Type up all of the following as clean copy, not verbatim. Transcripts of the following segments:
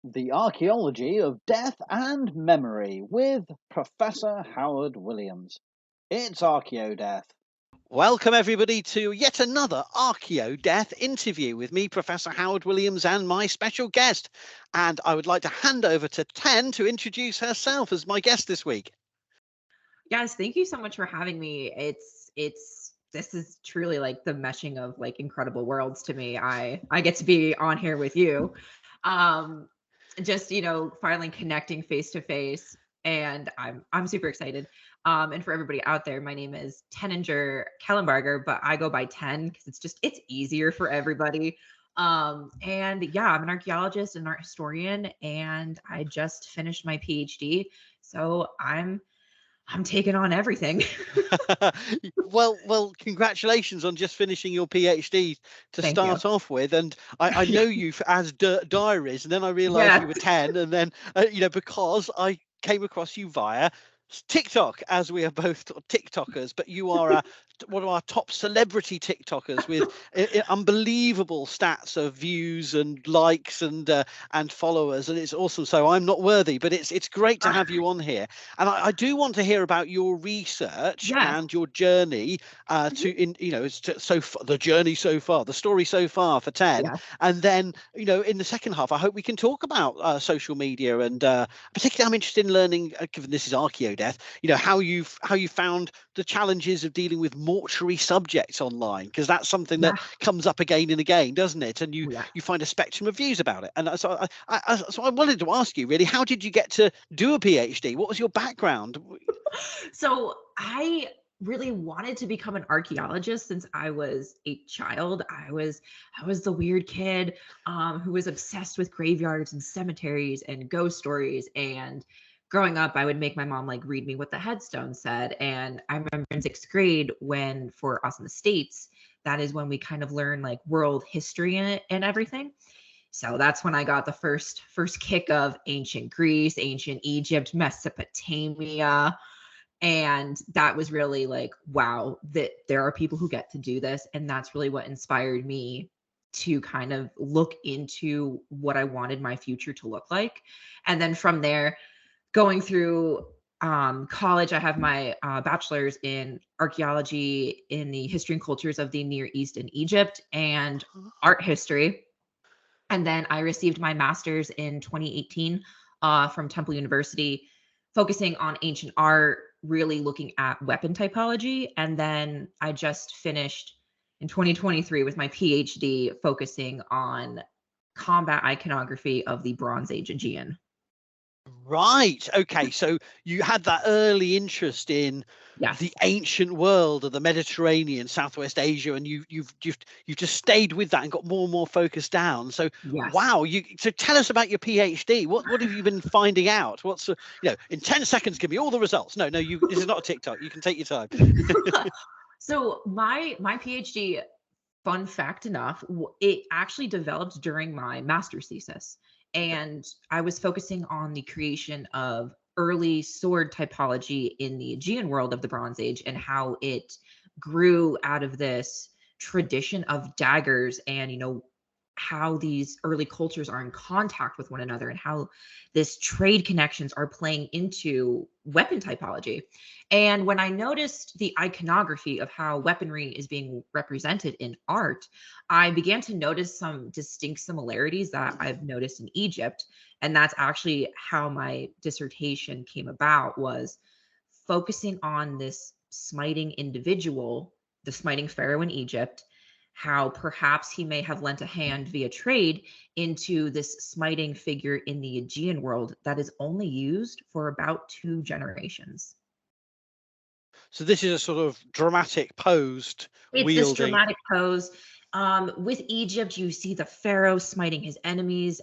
The Archaeology of Death and Memory with Professor Howard Williams. It's Archaeodeath. Welcome, everybody, to yet another Archaeo Death interview with me, Professor Howard Williams, and my special guest. And I would like to hand over to Tenn to introduce herself as my guest this week. Yes, thank you so much for having me. This is truly like the meshing of like incredible worlds to me. I get to be on here with you. Um just, finally connecting face to face, and I'm super excited. And for everybody out there, my name is Tenninger Kellenbarger, but I go by Tenn because it's easier for everybody. And yeah, I'm an archaeologist and art historian, and I just finished my PhD. So I'm taking on everything. well, congratulations on just finishing your PhD to Thank start you. off with. And I know you as diaries, and then I realized Yeah. you were Tenn, and then, because I came across you via TikTok, as we are both TikTokers, but you are one of our top celebrity TikTokers with unbelievable stats of views and likes and followers, and it's awesome. So I'm not worthy, but it's great to have you on here, and I do want to hear about your research Yeah. and your journey the journey so far, the story so far for Tenn, Yeah. and then in the second half, I hope we can talk about social media and particularly I'm interested in learning, given this is Archaeodeath, how you found the challenges of dealing with mortuary subjects online, because that's something that Yeah. comes up again and again, doesn't it? And you Yeah. you find a spectrum of views about it. And so I wanted to ask you, really, how did you get to do a PhD? What was your background? So I really wanted to become an archaeologist since I was a child. I was the weird kid who was obsessed with graveyards and cemeteries and ghost stories. And growing up, I would make my mom like read me what the headstone said. And I remember in sixth grade, when for us in the States, that is when we kind of learn like world history and everything. So that's when I got the first kick of ancient Greece, ancient Egypt, Mesopotamia. And that was really like, wow, that there are people who get to do this. And that's really what inspired me to kind of look into what I wanted my future to look like. And then from there, going through college, I have my bachelor's in archaeology in the history and cultures of the Near East and Egypt, and art history. And then I received my master's in 2018 from Temple University, focusing on ancient art, really looking at weapon typology. And then I just finished in 2023 with my PhD, focusing on combat iconography of the Bronze Age Aegean. Right. Okay. So you had that early interest in Yes. the ancient world of the Mediterranean, Southwest Asia, and you've just stayed with that and got more and more focused down. So Yes. wow. So tell us about your PhD. What have you been finding out? What's in 10 seconds give me all the results. No, this is not a TikTok. You can take your time. So my PhD, fun fact enough, it actually developed during my master's thesis. And I was focusing on the creation of early sword typology in the Aegean world of the Bronze Age, and how it grew out of this tradition of daggers, and how these early cultures are in contact with one another, and how this trade connections are playing into weapon typology. And when I noticed the iconography of how weaponry is being represented in art, I began to notice some distinct similarities that I've noticed in Egypt. And that's actually how my dissertation came about, was focusing on this smiting individual, the smiting pharaoh in Egypt, how perhaps he may have lent a hand via trade into this smiting figure in the Aegean world that is only used for about 2 generations. So this is a sort of dramatic posed It's this wielding. dramatic pose. With Egypt, you see the pharaoh smiting his enemies,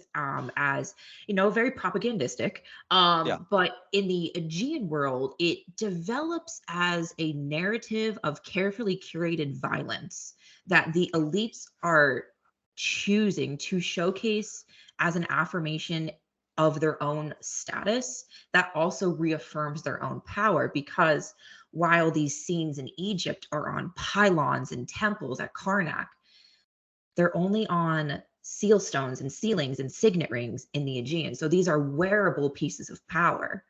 as very propagandistic. Yeah. But in the Aegean world, it develops as a narrative of carefully curated violence that the elites are choosing to showcase as an affirmation of their own status, that also reaffirms their own power. Because while these scenes in Egypt are on pylons and temples at Karnak, they're only on seal stones and sealings and signet rings in the Aegean. So these are wearable pieces of power.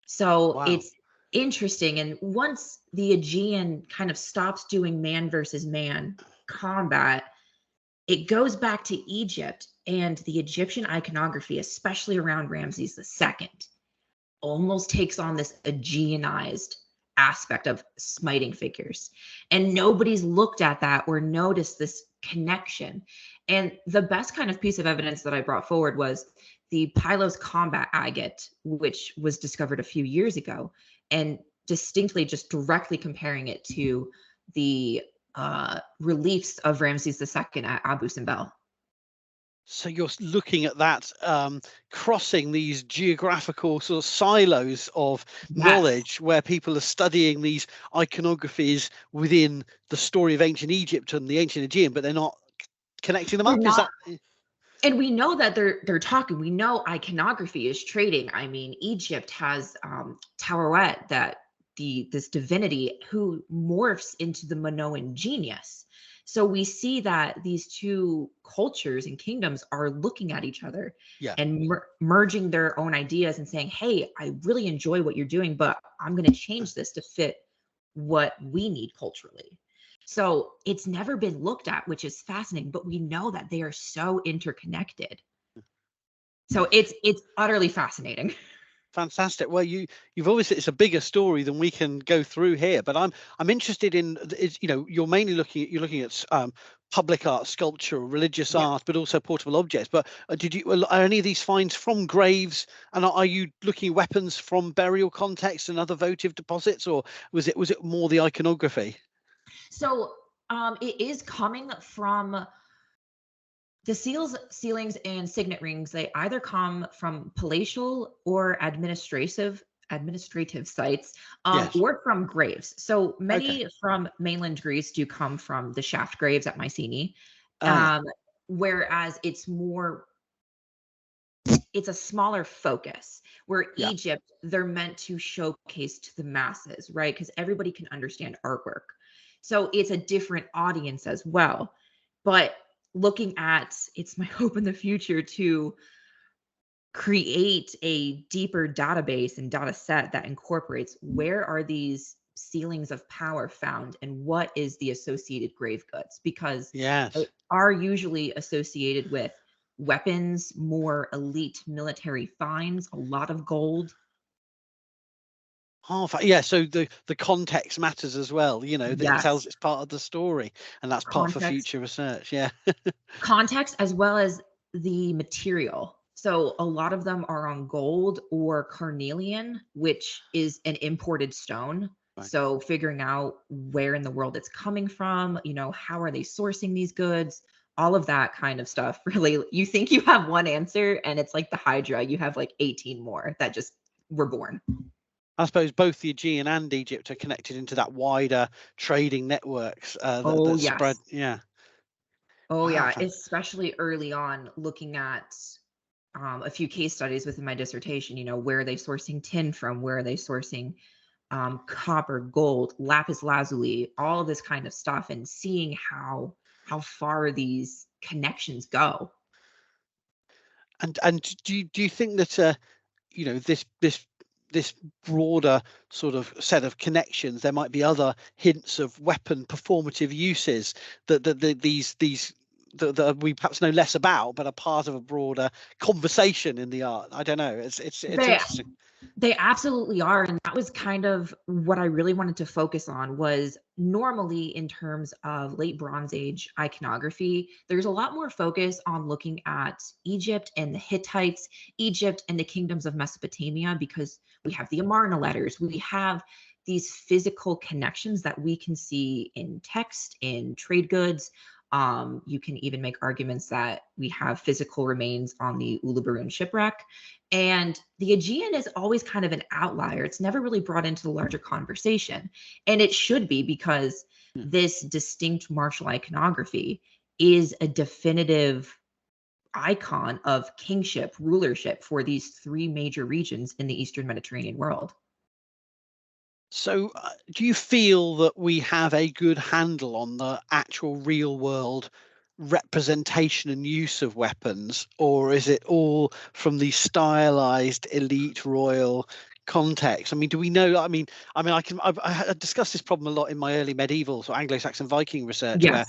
So Wow. it's interesting. And once the Aegean kind of stops doing man versus man combat, it goes back to Egypt, and the Egyptian iconography, especially around Ramses II, almost takes on this Aegeanized aspect of smiting figures. And nobody's looked at that or noticed this connection. And the best kind of piece of evidence that I brought forward was the Pylos combat agate, which was discovered a few years ago, and distinctly just directly comparing it to the reliefs of Ramses II at Abu Simbel. So you're looking at that, crossing these geographical sort of silos of knowledge, where people are studying these iconographies within the story of ancient Egypt and the ancient Aegean, but they're not connecting them up. Is that? And we know that they're talking. We know iconography is trading. I mean, Egypt has Taweret, this divinity who morphs into the Minoan genius. So we see that these two cultures and kingdoms are looking at each other and merging their own ideas and saying, hey, I really enjoy what you're doing, but I'm going to change this to fit what we need culturally. So it's never been looked at, which is fascinating, but we know that they are so interconnected. So it's utterly fascinating. Fantastic. Well, you've obviously, it's a bigger story than we can go through here, but I'm interested in, you're mainly looking at public art, sculpture, religious art, but also portable objects. But are any of these finds from graves, and are you looking at weapons from burial contexts and other votive deposits, or was it more the iconography? So it is coming from the sealings, and signet rings. They either come from palatial or administrative sites, or from graves. So many from mainland Greece do come from the shaft graves at Mycenae, whereas it's a smaller focus. Where Egypt, they're meant to showcase to the masses, right? Because everybody can understand artwork. So it's a different audience as well. But looking at, it's my hope in the future to create a deeper database and data set that incorporates where are these sealings of power found and what is the associated grave goods, because they are usually associated with weapons, more elite military finds, a lot of gold. So the context matters as well, that it tells it's part of the story, and that's part for future research. Context as well as the material. So a lot of them are on gold or carnelian, which is an imported stone. So figuring out where in the world it's coming from, how are they sourcing these goods, all of that kind of stuff. Really, you think you have one answer, and it's like the Hydra, you have like 18 more that just were born. I suppose both the Aegean and Egypt are connected into that wider trading networks that spread. Especially early on, looking at a few case studies within my dissertation. Where are they sourcing tin from? Where are they sourcing copper, gold, lapis lazuli, all of this kind of stuff, and seeing how far these connections go. And do you think that this broader sort of set of connections, there might be other hints of weapon performative uses that we perhaps know less about, but are part of a broader conversation in the art? I don't know. It's interesting. They absolutely are. And that was kind of what I really wanted to focus on. Was normally, in terms of late Bronze Age iconography, there's a lot more focus on looking at Egypt and the Hittites, Egypt and the kingdoms of Mesopotamia, because we have the Amarna letters. We have these physical connections that we can see in text, in trade goods. You can even make arguments that we have physical remains on the Uluburun shipwreck. And the Aegean is always kind of an outlier. It's never really brought into the larger conversation. And it should be, because this distinct martial iconography is a definitive icon of kingship, rulership for these three major regions in the Eastern Mediterranean world. So do you feel that we have a good handle on the actual real world representation and use of weapons, or is it all from the stylized elite royal context? I mean, do we know? I discussed this problem a lot in my early medieval or Anglo-Saxon Viking research, where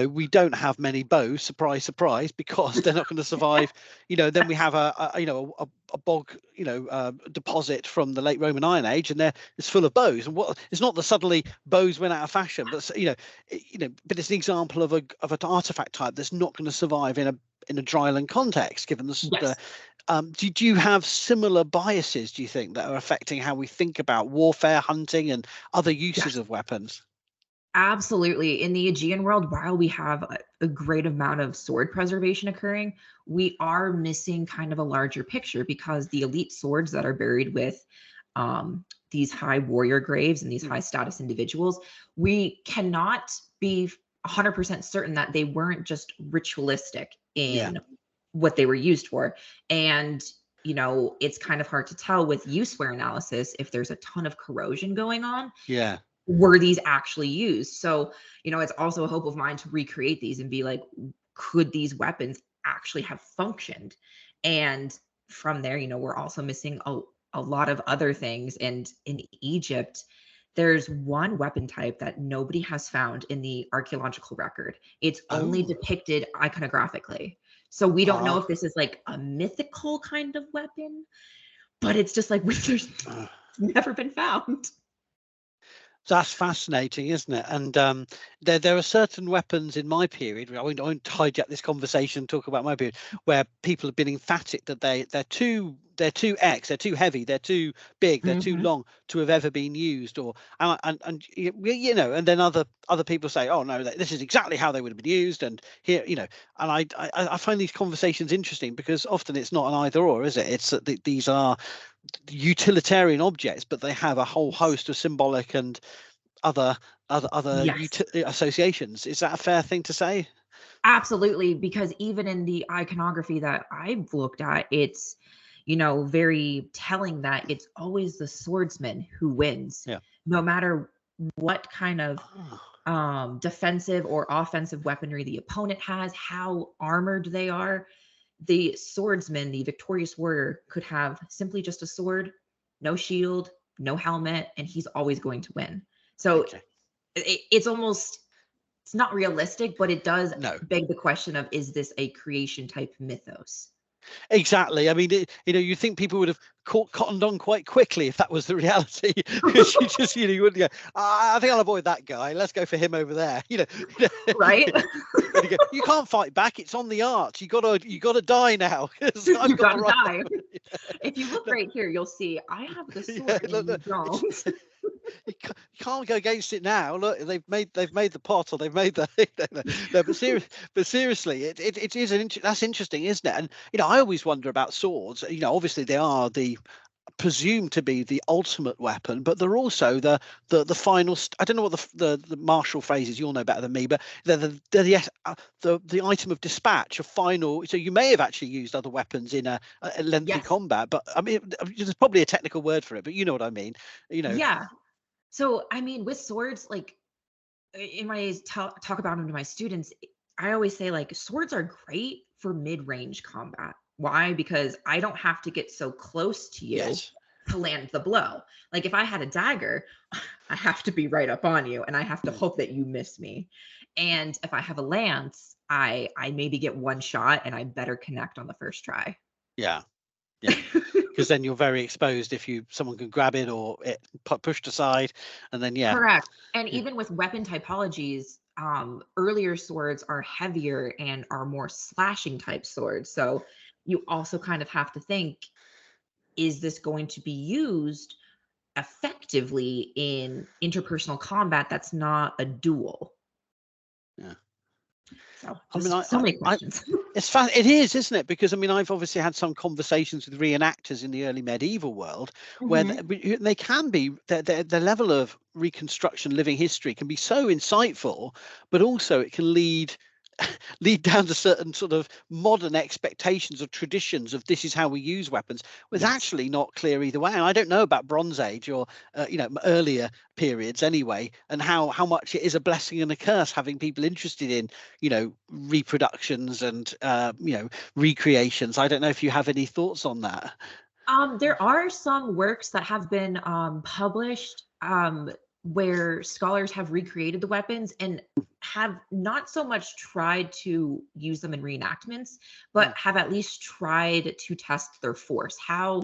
we don't have many bows, surprise surprise, because they're not going to survive. Then we have a bog deposit from the late Roman Iron Age, and it's full of bows. And it's not that suddenly bows went out of fashion, but but it's an example of an artifact type that's not going to survive in a dryland context, given the do you have similar biases, do you think, that are affecting how we think about warfare, hunting, and other uses of weapons? Absolutely. In the Aegean world, while we have a great amount of sword preservation occurring, we are missing kind of a larger picture, because the elite swords that are buried with these high warrior graves and these high status individuals, we cannot be 100% certain that they weren't just ritualistic in what they were used for. And it's kind of hard to tell with use wear analysis if there's a ton of corrosion going on. Were these actually used? So it's also a hope of mine to recreate these and be like, could these weapons actually have functioned? And from there, we're also missing a lot of other things. And in Egypt, there's one weapon type that nobody has found in the archaeological record. It's only depicted iconographically. So we don't know if this is like a mythical kind of weapon, but it's just like there's never been found. That's fascinating, isn't it? And there are certain weapons in my period. I won't hijack this conversation and talk about my period, where people have been emphatic that they're too heavy, they're too big, they're too long to have ever been used, and then other people say, oh no, this is exactly how they would have been used, and here, and I find these conversations interesting, because often it's not an either or, is it? It's that these are utilitarian objects, but they have a whole host of symbolic and other associations. Is that a fair thing to say? Absolutely, because even in the iconography that I've looked at, it's very telling that it's always the swordsman who wins, no matter what kind of defensive or offensive weaponry the opponent has, how armored they are. The swordsman, the victorious warrior, could have simply just a sword, no shield, no helmet, and he's always going to win. So it's not realistic, but it does beg the question of, is this a creation type mythos? Exactly. I mean, you think people would have cottoned on quite quickly if that was the reality. Because you wouldn't go, I think I'll avoid that guy. Let's go for him over there. Right? You can't fight back. It's on the arch. You gotta die now. You gotta die. If you look right here, you'll see I have the sword and you don't. You can't go against it now. Look, they've made the pot, or they've made the no, but seriously, it is that's interesting, isn't it? And I always wonder about swords. Obviously they are presumed to be the ultimate weapon, but they're also the final. I don't know what the martial phrase is. You'll know better than me, but they're the item of dispatch, a final. So you may have actually used other weapons in a lengthy combat, but I mean, there's probably a technical word for it, but you know what I mean. Yeah. So, I mean, with swords, like in my talk about them to my students, I always say, like, swords are great for mid-range combat. Why? Because I don't have to get so close to you to land the blow. Like if I had a dagger, I have to be right up on you, and I have to hope that you miss me. And if I have a lance, I maybe get one shot, and I better connect on the first try. Yeah. Because then you're very exposed if someone can grab it or it pushed aside, and then correct. And even with weapon typologies, earlier swords are heavier and are more slashing type swords. So you also kind of have to think, is this going to be used effectively in interpersonal combat that's not a duel? So, so many questions. It is, isn't it? Because I mean, I've obviously had some conversations with reenactors in the early medieval world where they can be the level of reconstruction, living history can be so insightful, but also it can lead lead down to certain sort of modern expectations of traditions of this is how we use weapons, was Yes. actually not clear either way. And I don't know about Bronze Age or earlier periods anyway, and how much it is a blessing and a curse having people interested in reproductions and recreations. I don't know if you have any thoughts on that. There are some works that have been published where scholars have recreated the weapons and have not so much tried to use them in reenactments, but have at least tried to test their force. How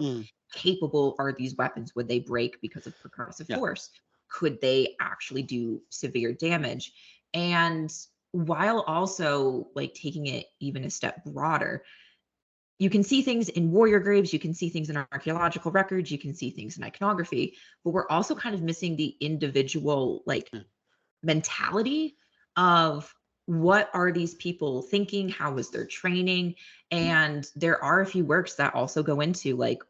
capable are these weapons? Would they break because of percussive force? Could they actually do severe damage? And while also like taking it even a step broader, you can see things in warrior graves, you can see things in archaeological records, you can see things in iconography, but we're also kind of missing the individual like mentality of what are these people thinking, how was their training. And there are a few works that also go into like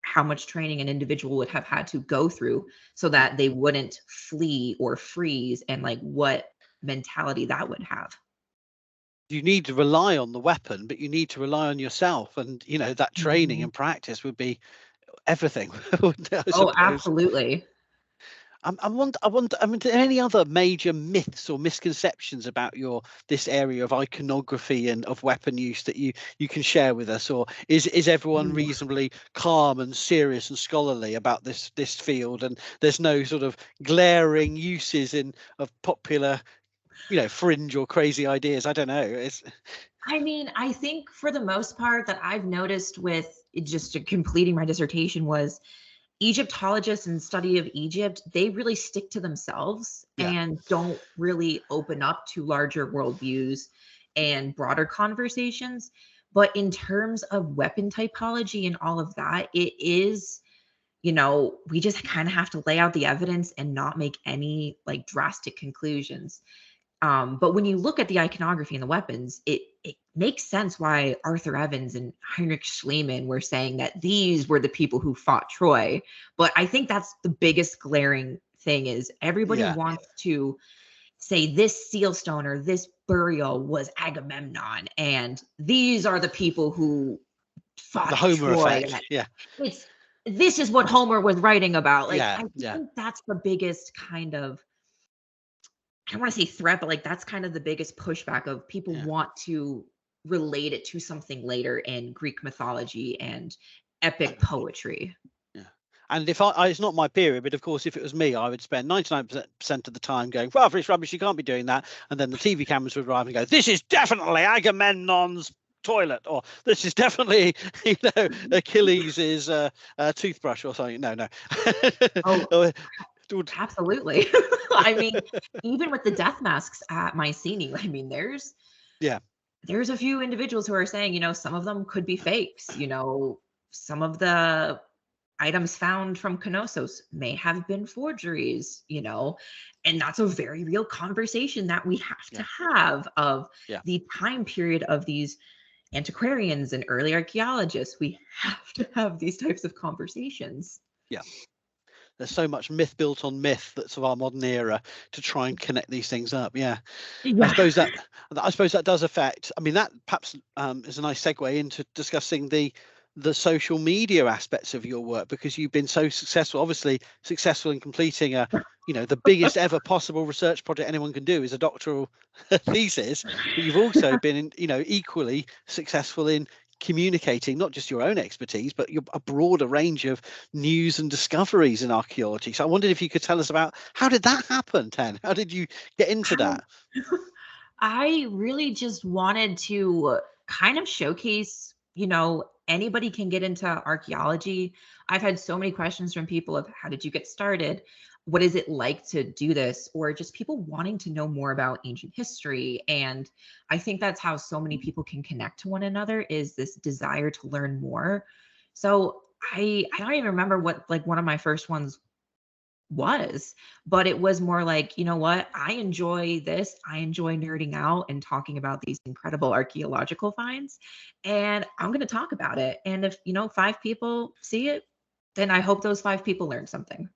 how much training an individual would have had to go through so that they wouldn't flee or freeze, and like what mentality that would have. You need to rely on the weapon, but you need to rely on yourself, and that training and practice would be everything. I Oh, suppose. absolutely. I wonder, I mean, are there any other major myths or misconceptions about this area of iconography and of weapon use that you can share with us, or is everyone reasonably calm and serious and scholarly about this field, and there's no sort of glaring uses of popular fringe or crazy ideas? I don't know. I mean, I think for the most part that I've noticed with just completing my dissertation was Egyptologists and study of Egypt, they really stick to themselves and don't really open up to larger worldviews and broader conversations. But in terms of weapon typology and all of that, it is, we just kind of have to lay out the evidence and not make any like drastic conclusions. But when you look at the iconography and the weapons, it makes sense why Arthur Evans and Heinrich Schliemann were saying that these were the people who fought Troy. But I think that's the biggest glaring thing is everybody wants to say this seal stone or this burial was Agamemnon, and these are the people who fought the Homer Troy. effect. This is what Homer was writing about. Like, I yeah. think that's the biggest kind of, I don't want to say threat, but like that's kind of the biggest pushback of people want to relate it to something later in Greek mythology and epic poetry. And if it's not my period, but of course, if it was me, I would spend 99% of the time going, well, it's rubbish, you can't be doing that. And then the TV cameras would arrive and go, this is definitely Agamemnon's toilet, or this is definitely, Achilles' toothbrush or something. No. Oh, absolutely. I mean, even with the death masks at Mycenae, I mean, there's a few individuals who are saying, some of them could be fakes. Some of the items found from Knossos may have been forgeries, and that's a very real conversation that we have to have of the time period of these antiquarians and early archaeologists. We have to have these types of conversations. There's so much myth built on myth that's of our modern era to try and connect these things up. I suppose that does affect. I mean, that perhaps is a nice segue into discussing the social media aspects of your work, because you've been so successful, obviously successful in completing the biggest ever possible research project anyone can do is a doctoral thesis, but you've also been equally successful in communicating not just your own expertise, but a broader range of news and discoveries in archaeology. So I wondered if you could tell us about how did that happen, Tenn? How did you get into that? I really just wanted to kind of showcase, anybody can get into archaeology. I've had so many questions from people of how did you get started? What is it like to do this? Or just people wanting to know more about ancient history. And I think that's how so many people can connect to one another, is this desire to learn more. So I don't even remember what like one of my first ones was, but it was more like, what, I enjoy this. I enjoy nerding out and talking about these incredible archaeological finds, and I'm going to talk about it. And if 5 people see it, then I hope those 5 people learn something.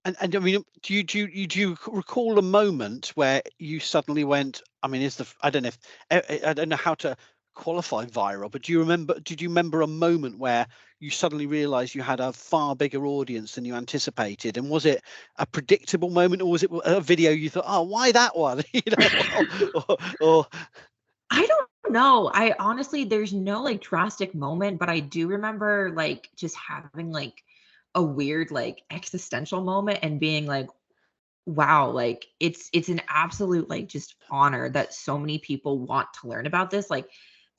And I mean, do you recall a moment where you suddenly went, I mean, I don't know if I don't know how to qualify viral, but did you remember a moment where you suddenly realized you had a far bigger audience than you anticipated? And was it a predictable moment, or was it a video you thought, oh, why that one? Or I don't know. I honestly, there's no like drastic moment, but I do remember like just having like a weird like existential moment and being like, wow, like it's an absolute like just honor that so many people want to learn about this. Like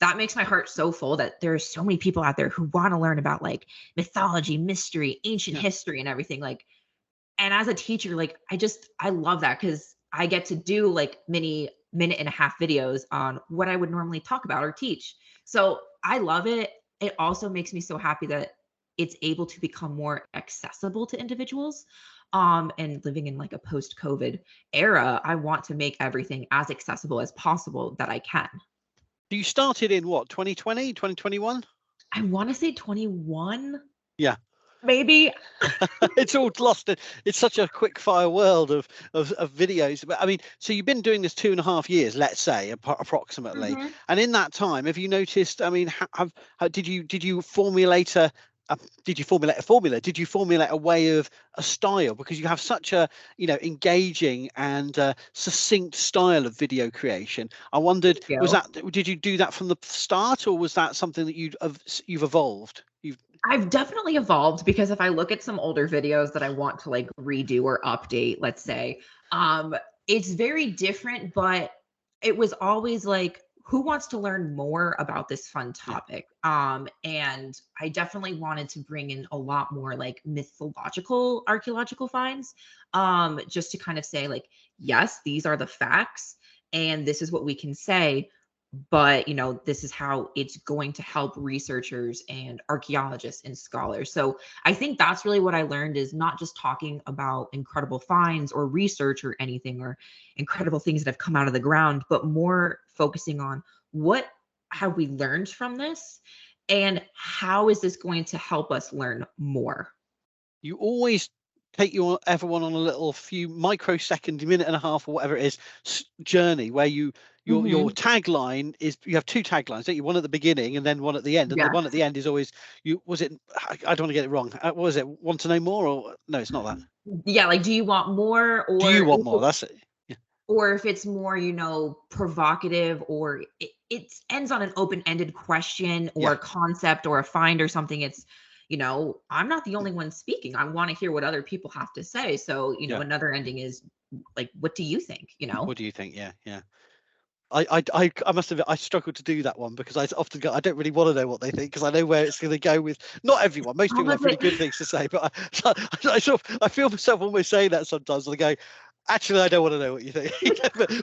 that makes my heart so full that there are so many people out there who want to learn about like mythology, mystery, ancient Yeah. history and everything. Like, and as a teacher, like I love that because I get to do like mini minute and a half videos on what I would normally talk about or teach. So I love it. It also makes me so happy that it's able to become more accessible to individuals. And living in like a post-COVID era, I want to make everything as accessible as possible that I can. you started in what, 2020, 2021? I want to say 21. Yeah. Maybe. It's all lost. It's such a quick fire world of videos. But I mean, so you've been doing this 2.5 years, let's say, approximately. Mhm. And in that time, have you noticed? I mean, did you formulate a did you formulate a formula? Did you formulate a way of a style? Because you have such a engaging and succinct style of video creation. I wondered, You. did you do that from the start, or was that something that you've evolved? I've definitely evolved because if I look at some older videos that I want to like redo or update, let's say, it's very different, but it was always like, who wants to learn more about this fun Yeah. topic? And I definitely wanted to bring in a lot more like mythological archaeological finds, just to kind of say, like, yes, these are the facts, and this is what we can say, but this is how it's going to help researchers and archaeologists and scholars. So I think that's really what I learned, is not just talking about incredible finds or research or anything or incredible things that have come out of the ground, but more focusing on what have we learned from this and how is this going to help us learn more. You always take everyone on a little few microsecond, minute and a half, or whatever it is, journey where your tagline is, you have two taglines, don't you? One at the beginning and then one at the end. And the Yes. one at the end is always, I don't want to get it wrong. What was it? Want to know more? Or no, it's not that. Yeah, like, do you want more, Do or you want more? That's it. Yeah. Or if it's more, provocative, or it ends on an open-ended question or a concept or a find or something. It's, I'm not the only one speaking. I want to hear what other people have to say. So, another ending is like, what do you think? What do you think? Yeah, yeah. I must admit, I struggle to do that one because I often go, I don't really want to know what they think because I know where it's going to go with. Not everyone, most people have really good things to say, but I feel myself almost saying that sometimes. I go, actually, I don't want to know what you think.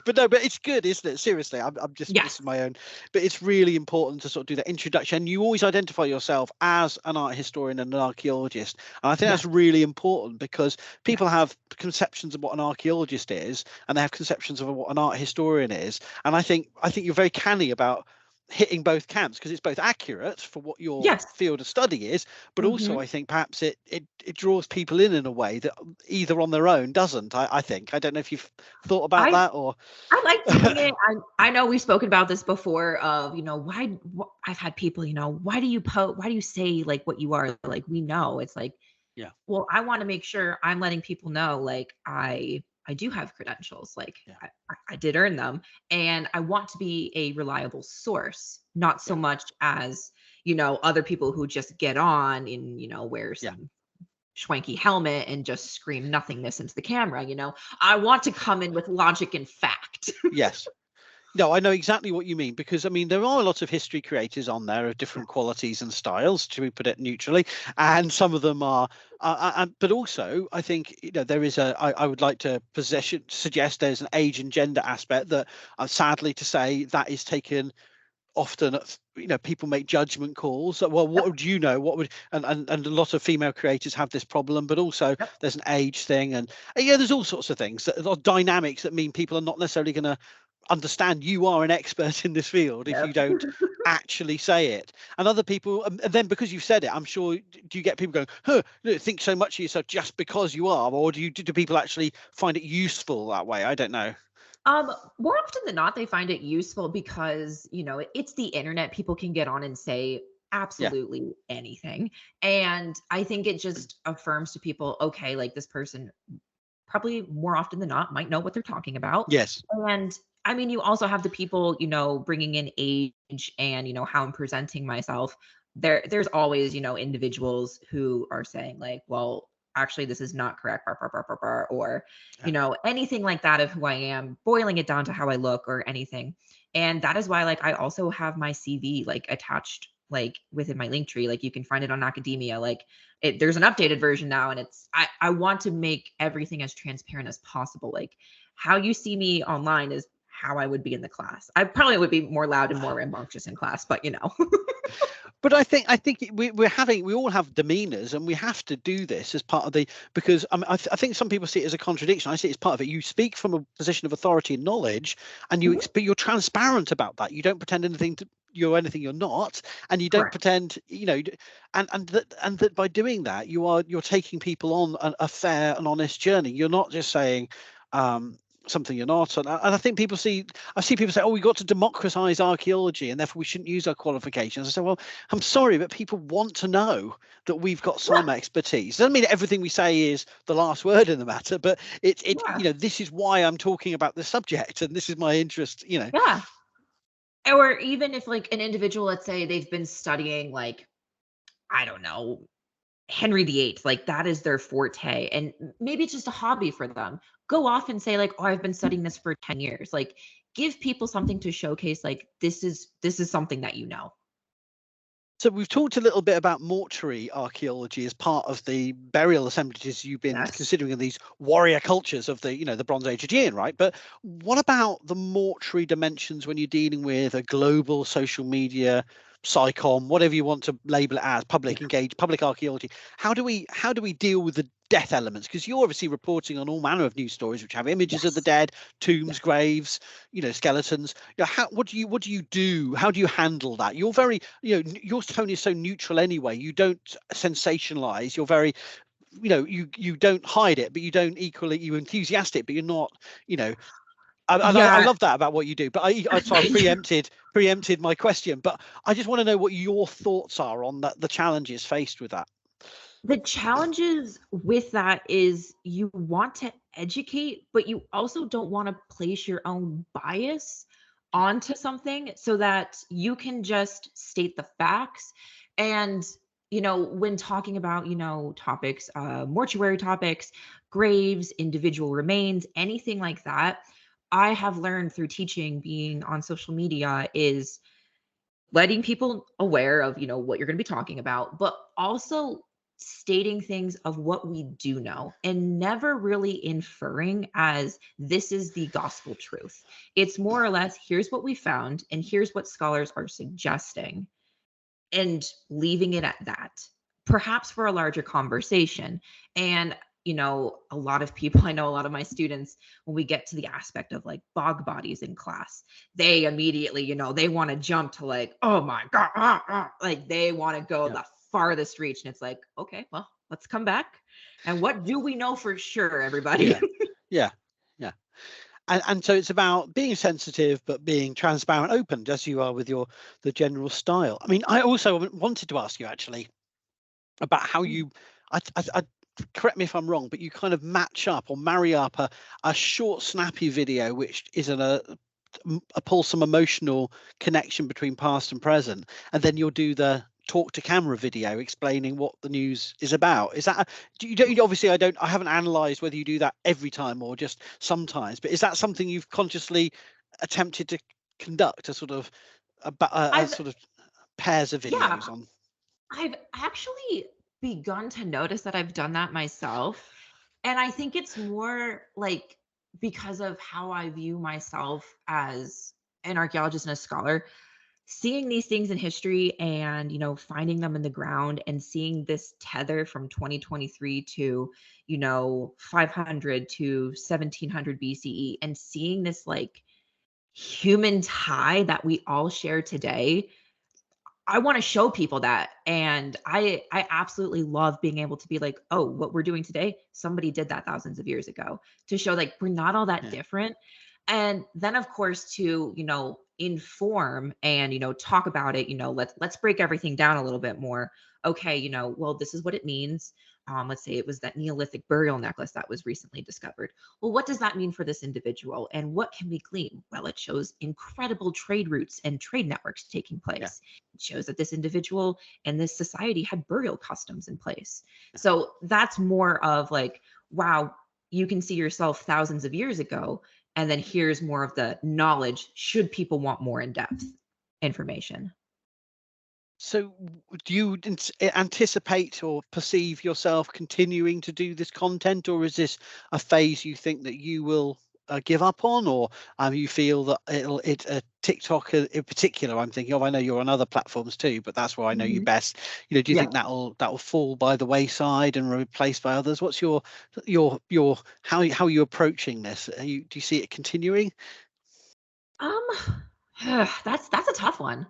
but it's good, isn't it? Seriously, I'm just this is my own. But it's really important to sort of do that introduction. You always identify yourself as an art historian and an archaeologist, and I think that's really important because people have conceptions of what an archaeologist is, and they have conceptions of what an art historian is. And I think you're very canny about hitting both camps because it's both accurate for what your field of study is, but also I think perhaps it draws people in a way that either on their own doesn't. I think. I don't know if you've thought about that, or I like doing it. I know we've spoken about this before of, why I've had people, why do you say like what you are? Like, we know it's like, well, I want to make sure I'm letting people know, like, I do have credentials, like I did earn them, and I want to be a reliable source, not so much as, other people who just get on and, wear some schwanky helmet and just scream nothingness into the camera. I want to come in with logic and fact. Yes. No, I know exactly what you mean, because I mean there are a lot of history creators on there of different qualities and styles, to put it neutrally, and some of them are but also I think there is I would like to suggest there's an age and gender aspect that sadly to say that is taken often. People make judgment calls. Well, what would you know? What would and a lot of female creators have this problem, but also there's an age thing, and there's all sorts of things that are dynamics that mean people are not necessarily going to understand you are an expert in this field if you don't actually say it. And other people, and then because you've said it, I'm sure, do you get people going, think so much of yourself just because you are, or do people actually find it useful that way? I don't know. More often than not, they find it useful because, it's the internet. People can get on and say Yeah. absolutely anything. And I think it just affirms to people, okay, like this person probably more often than not might know what they're talking about. Yes. And I mean, you also have the people, bringing in age and, how I'm presenting myself. There's always, individuals who are saying like, well, actually this is not correct, bar, bar, bar, bar, bar, or, Yeah. anything like that of who I am, boiling it down to how I look or anything. And that is why like I also have my CV like attached like within my link tree. Like you can find it on academia. Like there's an updated version now, and I want to make everything as transparent as possible. Like how you see me online is how I would be in the class. I probably would be more loud and more rambunctious in class, but But I think we all have demeanors, and we have to do this as part of because I think some people see it as a contradiction. I see it as part of it. You speak from a position of authority and knowledge, and but you're transparent about that. You don't pretend you're anything you're not, and you don't Correct. pretend, and that by doing that you're taking people on a fair and honest journey. You're not just saying something you're not. And I think I see people say, oh, we've got to democratize archaeology and therefore we shouldn't use our qualifications. I say, well, I'm sorry, but people want to know that we've got some expertise. Doesn't mean everything we say is the last word in the matter, but this is why I'm talking about the subject and this is my interest, Yeah. Or even if like an individual, let's say they've been studying like, I don't know, Henry VIII, like that is their forte. And maybe it's just a hobby for them. Go off and say, like, oh, I've been studying this for 10 years. Like, give people something to showcase, like, this is something that you know. So we've talked a little bit about mortuary archaeology as part of the burial assemblages you've been considering in these warrior cultures of the Bronze Age Aegean, right? But what about the mortuary dimensions when you're dealing with a global social media, psychom, whatever you want to label it as, public archaeology? How do we deal with the death elements? Because you're obviously reporting on all manner of news stories which have images of the dead, tombs, graves, skeletons. What do you do? How do you handle that? You're very, your tone is so neutral anyway. You don't sensationalize. You're very, you don't hide it, but you don't you're enthusiastic, but you're not, I love that about what you do. But I preempted my question, but I just want to know what your thoughts are on that, the challenges faced with that. The challenges with that is you want to educate, but you also don't want to place your own bias onto something so that you can just state the facts. And, when talking about, topics, mortuary topics, graves, individual remains, anything like that, I have learned through teaching, being on social media, is letting people aware of, what you're going to be talking about, but also stating things of what we do know and never really inferring as this is the gospel truth. It's more or less, here's what we found and here's what scholars are suggesting, and leaving it at that, perhaps for a larger conversation. And a lot of people, I know a lot of my students, when we get to the aspect of like bog bodies in class, they immediately, they want to jump to like, oh my God, like they want to go the farthest reach. And it's like, okay, well, let's come back. And what do we know for sure, everybody? Yeah. And so it's about being sensitive, but being transparent, open, as you are with the general style. I mean, I also wanted to ask you actually about how you, I correct me if I'm wrong, but you kind of match up or marry up a short, snappy video, which is a pull some emotional connection between past and present, and then you'll do the talk to camera video explaining what the news is about. Is that obviously I haven't analyzed whether you do that every time or just sometimes, but is that something you've consciously attempted to conduct, a sort of sort of pairs of videos on? I've actually begun to notice that I've done that myself, and I think it's more like because of how I view myself as an archaeologist and a scholar, seeing these things in history and, finding them in the ground and seeing this tether from 2023 to, 500 to 1700 BCE, and seeing this like human tie that we all share today. I want to show people that. And I absolutely love being able to be like, oh, what we're doing today, somebody did that thousands of years ago, to show like we're not all that different. And then of course to, inform and, talk about it, let's break everything down a little bit more. Okay, well, this is what it means. Let's say it was that Neolithic burial necklace that was recently discovered. Well, what does that mean for this individual? And what can we glean? Well, it shows incredible trade routes and trade networks taking Yeah. place. It shows that this individual and this society had burial customs in place. So that's more of like, wow, you can see yourself thousands of years ago. And then here's more of the knowledge should people want more in-depth information. So do you anticipate or perceive yourself continuing to do this content, or is this a phase you think that you will give up on, or you feel that TikTok in particular, I'm thinking of, I know you're on other platforms too, but that's where I know you best. Do you think that'll fall by the wayside and replaced by others? What's your how are you approaching this? Do you see it continuing? That's a tough one.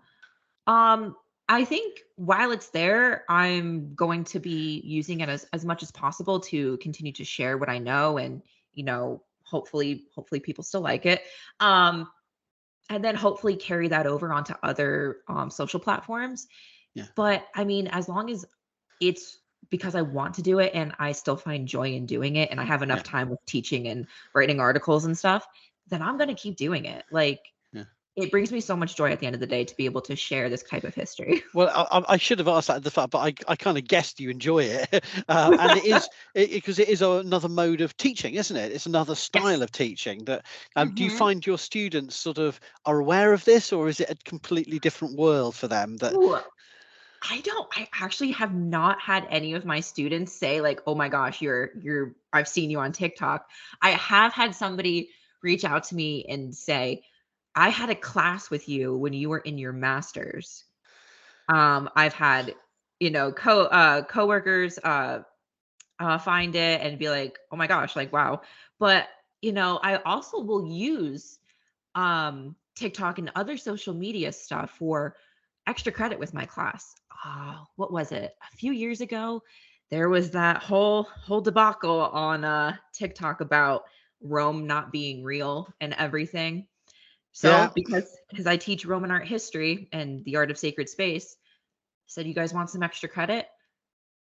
I think while it's there, I'm going to be using it as much as possible to continue to share what I know, and hopefully people still like it. And then hopefully carry that over onto other social platforms. Yeah. But I mean, as long as it's because I want to do it and I still find joy in doing it and I have enough time with teaching and writing articles and stuff, then I'm going to keep doing it. Like, it brings me so much joy at the end of the day to be able to share this type of history. Well, I should have asked that at the start, but I kind of guessed you enjoy it. And it is because it is another mode of teaching, isn't it? It's another style of teaching that do you find your students sort of are aware of this, or is it a completely different world for them? That Ooh, I actually have not had any of my students say like, "Oh my gosh, I've seen you on TikTok." I have had somebody reach out to me and say, I had a class with you when you were in your master's. I've had, coworkers find it and be like, oh my gosh, like, wow. But, I also will use TikTok and other social media stuff for extra credit with my class. What was it? A few years ago, there was that whole debacle on TikTok about Rome not being real and everything. So because I teach Roman art history and the art of sacred space, I said, you guys want some extra credit?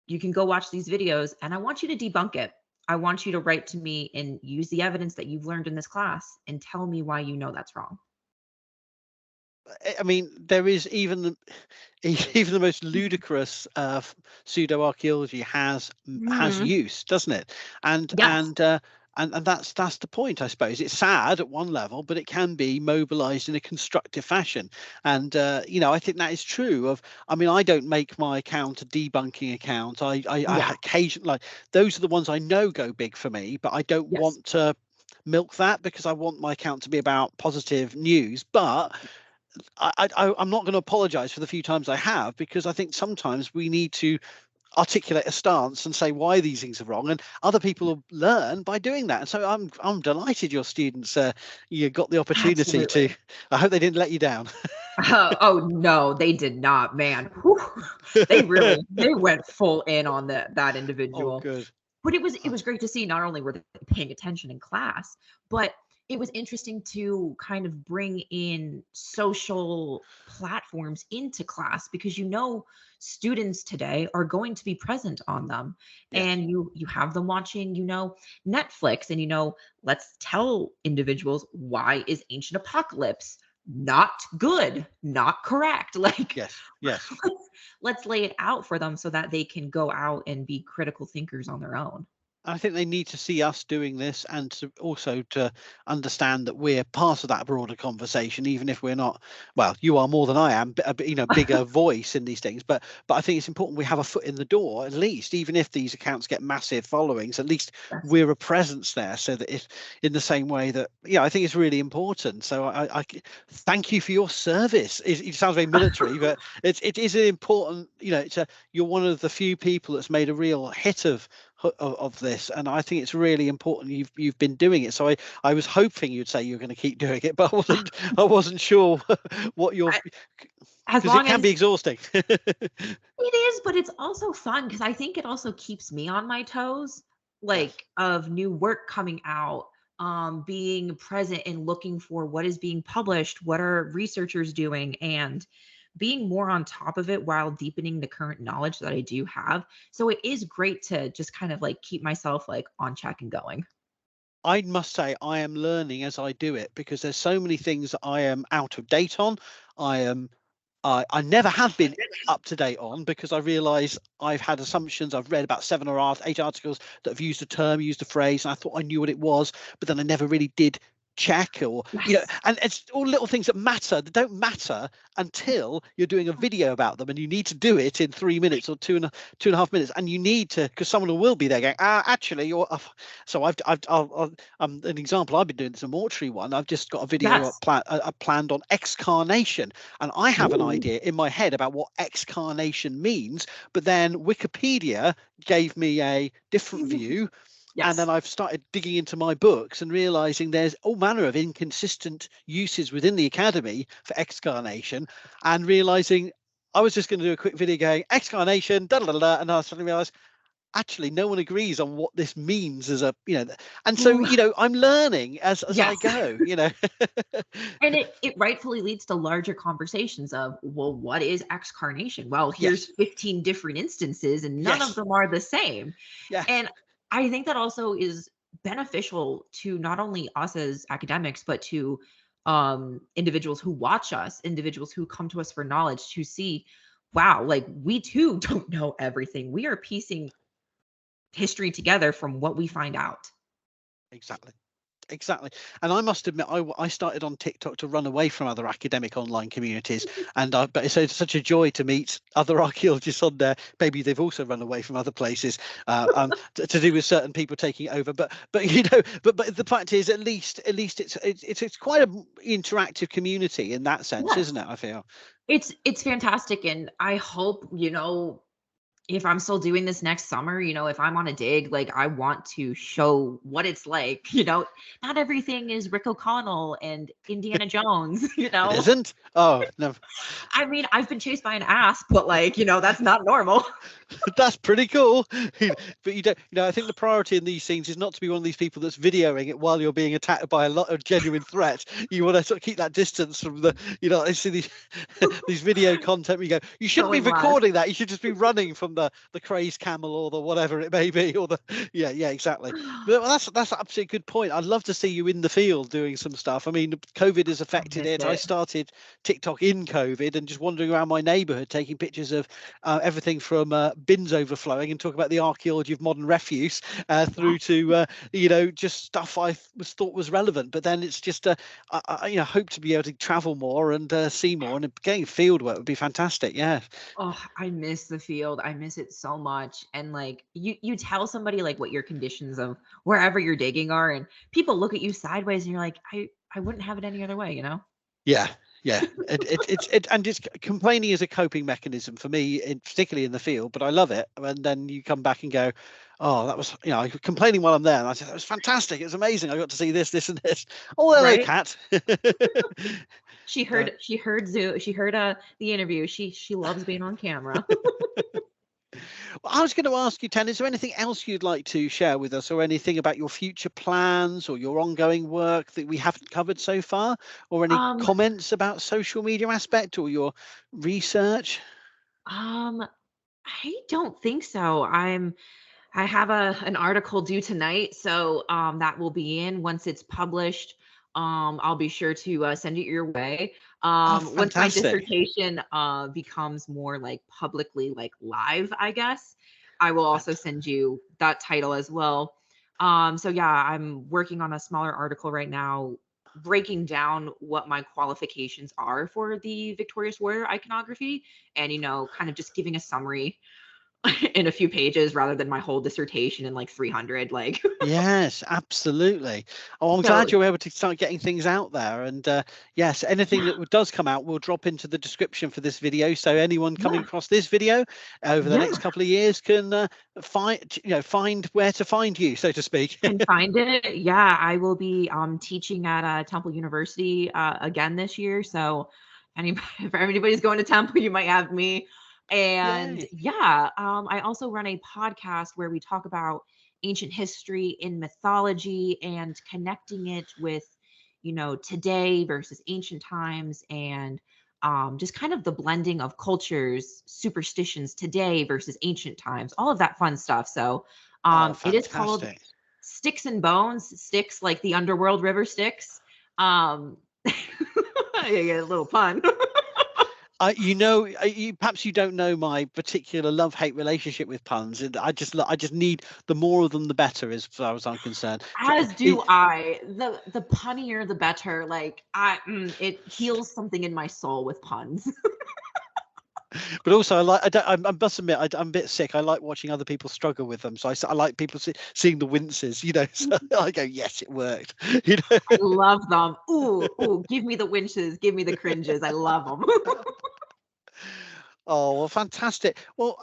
You can go watch these videos and I want you to debunk it. I want you to write to me and use the evidence that you've learned in this class and tell me why you know that's wrong. I mean, there is even the most ludicrous pseudo archaeology has use, doesn't it? And that's the point, I suppose. It's sad at one level, but it can be mobilized in a constructive fashion. And I think that is true of, I mean, I don't make my account a debunking account. I occasionally, like, those are the ones I know go big for me, but I don't want to milk that because I want my account to be about positive news. But I'm not going to apologize for the few times I have, because I think sometimes we need to articulate a stance and say why these things are wrong, and other people will learn by doing that. And so I'm delighted your students you got the opportunity to. I hope they didn't let you down. Oh no, they did not, man. They went full in on that individual. Oh, good. But it was great to see not only were they paying attention in class, but it was interesting to kind of bring in social platforms into class, because students today are going to be present on them. And you have them watching Netflix, and let's tell individuals, why is ancient apocalypse not good, not correct? Like, yes. let's lay it out for them so that they can go out and be critical thinkers on their own. I think they need to see us doing this, and also to understand that we're part of that broader conversation, even if we're not. Well, you are more than I am, bigger voice in these things. But I think it's important we have a foot in the door, at least, even if these accounts get massive followings. At least we're a presence there, so that if, in the same way that, I think it's really important. So I thank you for your service. It sounds very military, but it is an important. You're one of the few people that's made a real hit of this, and I think it's really important you've been doing it. So I was hoping you'd say you're going to keep doing it, but I wasn't sure what your, because it can be exhausting. It is, but it's also fun, because I think it also keeps me on my toes, like, of new work coming out, being present and looking for what is being published, what are researchers doing, and being more on top of it while deepening the current knowledge that I do have. So it is great to just kind of like keep myself like on track and going. I must say I am learning as I do it, because there's so many things that I am out of date on. I am I never have been up to date on, because I realise I've had assumptions. I've read about 8 articles that have used a term, used a phrase, and I thought I knew what it was, but then I never really did check, or Yes. and it's all little things that matter, that don't matter until you're doing a video about them, and you need to do it in 3 minutes or two and a half minutes, and you need to, because someone will be there going, actually you're so an example. I've been doing this, a mortuary one. I've just got a video Yes. planned on excarnation, and I have an Ooh. idea in my head about what excarnation means, but then Wikipedia gave me a different view. And then Yes. I've started digging into my books and realizing there's all manner of inconsistent uses within the academy for excarnation, and realizing I was just going to do a quick video going excarnation, da da da, da, and I suddenly realized actually no one agrees on what this means as a, and so, Ooh. I'm learning as I Yes. go, And it rightfully leads to larger conversations of, well, what is excarnation? Well, here's Yes. 15 different instances and none of Yes. them are the same. Yeah. And I think that also is beneficial to not only us as academics, but to individuals who watch us, individuals who come to us for knowledge, to see, wow, like we too don't know everything. We are piecing history together from what we find out. Exactly. And I must admit, I started on TikTok to run away from other academic online communities, but it's such a joy to meet other archaeologists on there. Maybe they've also run away from other places, to do with certain people taking it over. But but the fact is, at least it's quite an interactive community in that sense, Yes. isn't it? I feel. It's fantastic, and I hope, if I'm still doing this next summer, if I'm on a dig, like I want to show what it's like, not everything is Rick O'Connell and Indiana Jones, It isn't. Oh no. I mean, I've been chased by an asp, but like, that's not normal. That's pretty cool. But you don't, I think the priority in these scenes is not to be one of these people that's videoing it while you're being attacked by a lot of genuine threat. You want to sort of keep that distance from the, I see these these video content. We go, you shouldn't be Showing less. recording that. You should just be running from the crazed camel or the whatever it may be, or the yeah, exactly. But that's absolutely a good point. I'd love to see you in the field doing some stuff. I mean, COVID has affected miss it. I it. started TikTok in COVID and just wandering around my neighborhood taking pictures of everything from bins overflowing and talk about the archaeology of modern refuse, through to just stuff I thought was relevant. But then it's just I hope to be able to travel more and see more, and getting field work would be fantastic. Yeah. Oh, I miss the field. I miss it so much. And like you tell somebody like what your conditions of wherever you're digging are, and people look at you sideways and you're like, I wouldn't have it any other way, Yeah, and it's complaining is a coping mechanism for me, particularly in the field. But I love it, and then you come back and go, "Oh, that was complaining while I'm there." And I said, "That was fantastic. It was amazing. I got to see this, this, and this." Oh, hello, Right? Kat. She heard Zoo. She heard the interview. She loves being on camera. Well, I was going to ask you, Ten, is there anything else you'd like to share with us, or anything about your future plans or your ongoing work that we haven't covered so far, or any Um, comments about social media aspect or your research? um, I don't think so. I have an article due tonight, so that will be in once it's published. I'll be sure to send it your way. Oh, Once my fantastic. dissertation becomes more like publicly like live, I guess, I will also send you that title as well. So yeah, I'm working on a smaller article right now, breaking down what my qualifications are for the Victorious Warrior iconography, and kind of just giving a summary in a few pages rather than my whole dissertation in like 300. Like, Yes, absolutely. Oh, I'm so glad you're able to start getting things out there. And yes, anything yeah, that does come out will drop into the description for this video. So anyone coming yeah, across this video over the yeah. next couple of years can find where to find you, so to speak. Can find it. Yeah, I will be teaching at Temple University again this year. So if anybody's going to Temple, you might have me. And Yay. yeah, I also run a podcast where we talk about ancient history in mythology and connecting it with, today versus ancient times, and just kind of the blending of cultures, superstitions today versus ancient times, all of that fun stuff. So Oh, it is called fantastic. Styx and Bones. Styx, like the underworld river Styx. Yeah, a little pun. Perhaps you don't know my particular love-hate relationship with puns. I just need the more of them, the better, as far as I'm concerned. As do I. The punnier, the better. Like it heals something in my soul with puns. But also, I must admit, I'm a bit sick. I like watching other people struggle with them. So I like people seeing the winces. So I go, yes, it worked. I love them. Ooh, give me the winches, give me the cringes. I love them. Oh, well, fantastic. Well,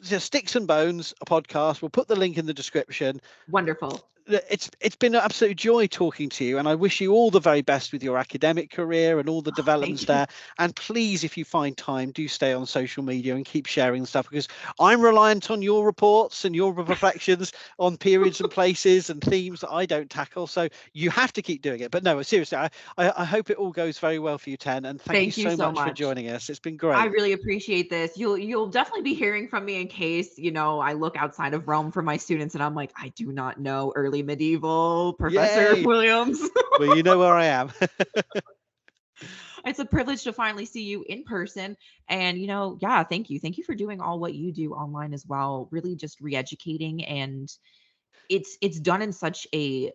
Sticks and Bones, a podcast. We'll put the link in the description. Wonderful. It's been an absolute joy talking to you, and I wish you all the very best with your academic career and all the developments there. And please, if you find time, do stay on social media and keep sharing stuff, because I'm reliant on your reports and your reflections on periods and places and themes that I don't tackle. So you have to keep doing it. But no, seriously, I hope it all goes very well for you, Tenn, and thank you so much for joining us. It's been great. I really appreciate this. You'll definitely be hearing from me in case, I look outside of Rome for my students and I'm like, I do not know early medieval, Professor Yay. Williams. Well, you know where I am. It's a privilege to finally see you in person. And, yeah, thank you. Thank you for doing all what you do online as well. Really just re-educating. And it's done in such a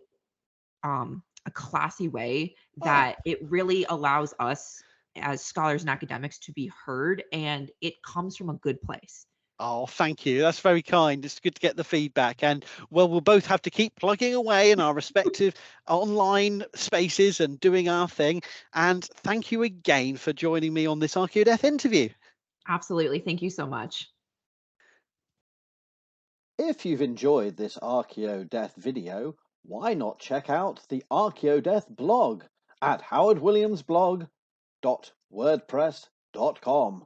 classy way that it really allows us as scholars and academics to be heard, and it comes from a good place. Oh, thank you. That's very kind. It's good to get the feedback. And well, we'll both have to keep plugging away in our respective online spaces and doing our thing. And thank you again for joining me on this ArchaeoDeath interview. Absolutely. Thank you so much. If you've enjoyed this ArchaeoDeath video, why not check out the ArchaeoDeath blog at howardwilliamsblog.wordpress.com.